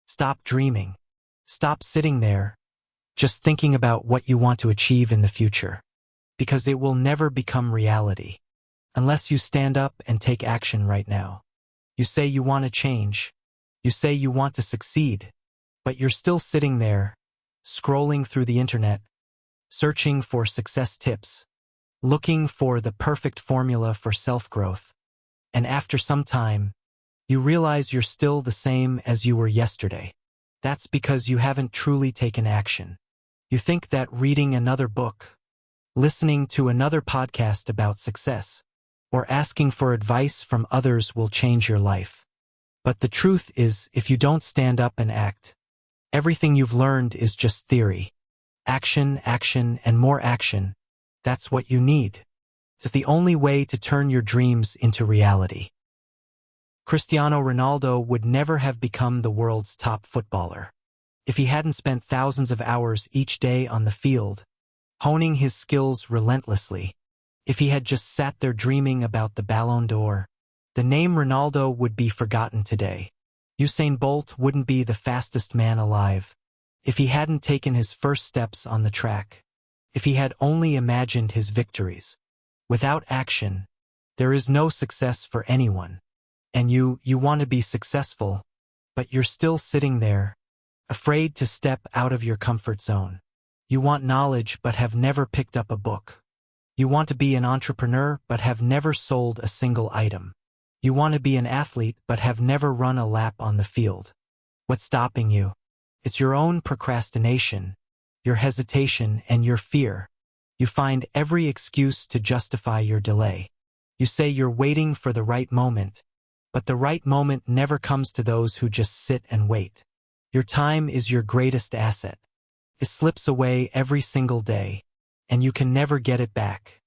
Stop dreaming. Stop sitting there, just thinking about what you want to achieve in the future. Because it will never become reality unless you stand up and take action right now. You say you want to change. You say you want to succeed, but you're still sitting there, scrolling through the internet, searching for success tips, looking for the perfect formula for self-growth. And after some time, you realize you're still the same as you were yesterday. That's because you haven't truly taken action. You think that reading another book, listening to another podcast about success, or asking for advice from others will change your life. But the truth is, if you don't stand up and act, everything you've learned is just theory. Action, action, and more action. That's what you need. It's the only way to turn your dreams into reality. Cristiano Ronaldo would never have become the world's top footballer if he hadn't spent thousands of hours each day on the field, honing his skills relentlessly. If he had just sat there dreaming about the Ballon d'Or, the name Ronaldo would be forgotten today. Usain Bolt wouldn't be the fastest man alive if he hadn't taken his first steps on the track, if he had only imagined his victories. Without action, there is no success for anyone. And you want to be successful, but you're still sitting there, afraid to step out of your comfort zone. You want knowledge but have never picked up a book. You want to be an entrepreneur but have never sold a single item. You want to be an athlete but have never run a lap on the field. What's stopping you? It's your own procrastination, your hesitation, and your fear. You find every excuse to justify your delay. You say you're waiting for the right moment, but the right moment never comes to those who just sit and wait. Your time is your greatest asset. It slips away every single day, and you can never get it back.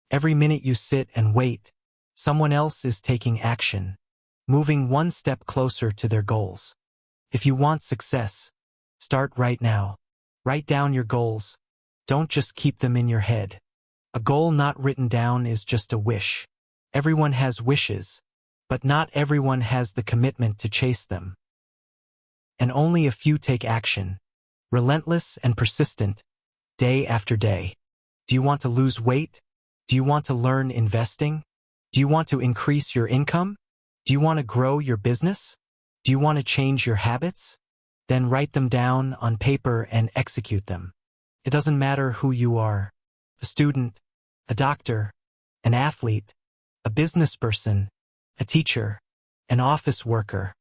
Every minute you sit and wait, someone else is taking action, moving one step closer to their goals. If you want success, start right now. Write down your goals. Don't just keep them in your head. A goal not written down is just a wish. Everyone has wishes, but not everyone has the commitment to chase them. And only a few take action, relentless and persistent, day after day. Do you want to lose weight? Do you want to learn investing? Do you want to increase your income? Do you want to grow your business? Do you want to change your habits? Then write them down on paper and execute them. It doesn't matter who you are, a student, a doctor, an athlete, a business person, a teacher, an office worker.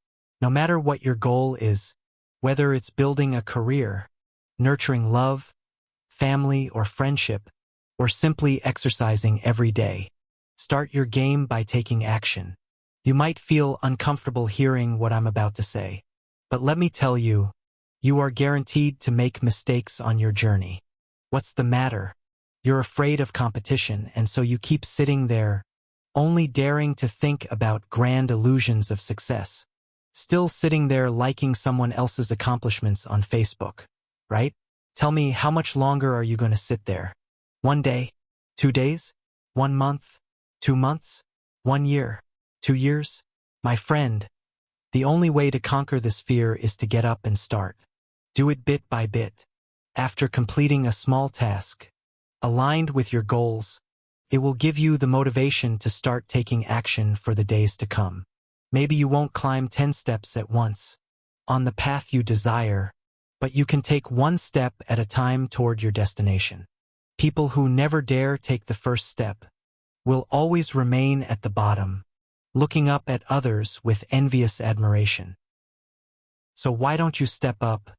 No matter what your goal is, whether it's building a career, nurturing love, family, or friendship, or simply exercising every day, start your game by taking action. You might feel uncomfortable hearing what I'm about to say, but let me tell you, you are guaranteed to make mistakes on your journey. What's the matter? You're afraid of competition, and so you keep sitting there, only daring to think about grand illusions of success. Still sitting there liking someone else's accomplishments on Facebook, right? Tell me, how much longer are you going to sit there? 1 day? 2 days? 1 month? 2 months? 1 year? 2 years? My friend, the only way to conquer this fear is to get up and start. Do it bit by bit. After completing a small task, aligned with your goals, it will give you the motivation to start taking action for the days to come. Maybe you won't climb 10 steps at once on the path you desire, but you can take 1 step at a time toward your destination. People who never dare take the first step will always remain at the bottom, looking up at others with envious admiration. So why don't you step up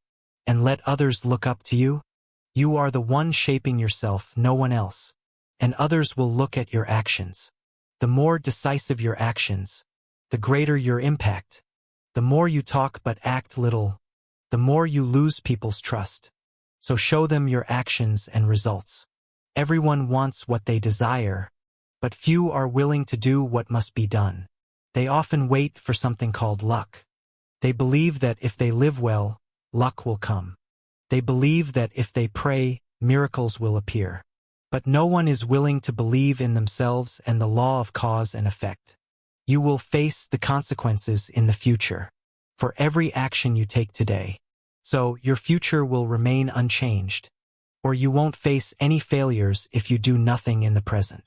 and let others look up to you? You are the one shaping yourself, no one else, and others will look at your actions. The more decisive your actions, the greater your impact. The more you talk but act little, the more you lose people's trust. So show them your actions and results. Everyone wants what they desire, but few are willing to do what must be done. They often wait for something called luck. They believe that if they live well, luck will come. They believe that if they pray, miracles will appear. But no one is willing to believe in themselves and the law of cause and effect. You will face the consequences in the future. for every action you take today. So your future will remain unchanged, or you won't face any failures if you do nothing in the present.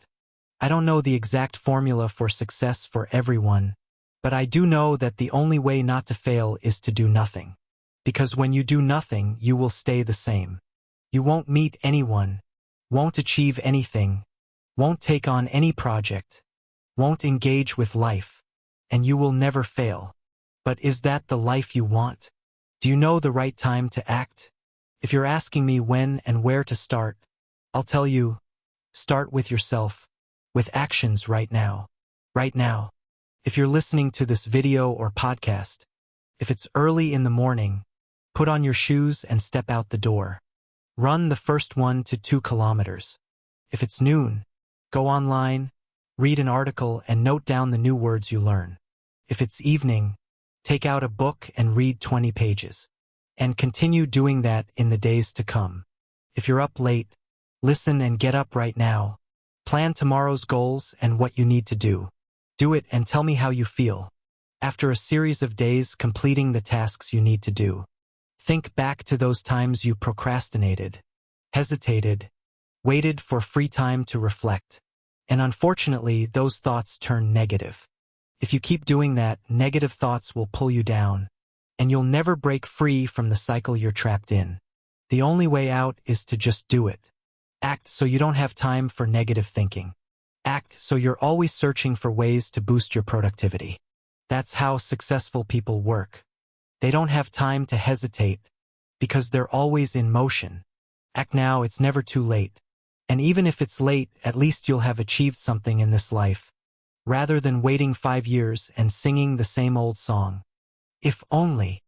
I don't know the exact formula for success for everyone, but I do know that the only way not to fail is to do nothing. Because when you do nothing, you will stay the same. You won't meet anyone, won't achieve anything, won't take on any project, won't engage with life, and you will never fail. But is that the life you want? Do you know the right time to act? If you're asking me when and where to start, I'll tell you, start with yourself, with actions right now. Right now. If you're listening to this video or podcast, if it's early in the morning, put on your shoes and step out the door. Run the first 1 to 2 kilometers. If it's noon, go online, read an article and note down the new words you learn. If it's evening, take out a book and read 20 pages. And continue doing that in the days to come. If you're up late, listen and get up right now. Plan tomorrow's goals and what you need to do. Do it and tell me how you feel. After a series of days completing the tasks you need to do, think back to those times you procrastinated, hesitated, waited for free time to reflect. And unfortunately, those thoughts turn negative. If you keep doing that, negative thoughts will pull you down, and you'll never break free from the cycle you're trapped in. The only way out is to just do it. Act so you don't have time for negative thinking. Act so you're always searching for ways to boost your productivity. That's how successful people work. They don't have time to hesitate because they're always in motion. Act now, it's never too late. And even if it's late, at least you'll have achieved something in this life, rather than waiting 5 years and singing the same old song. If only.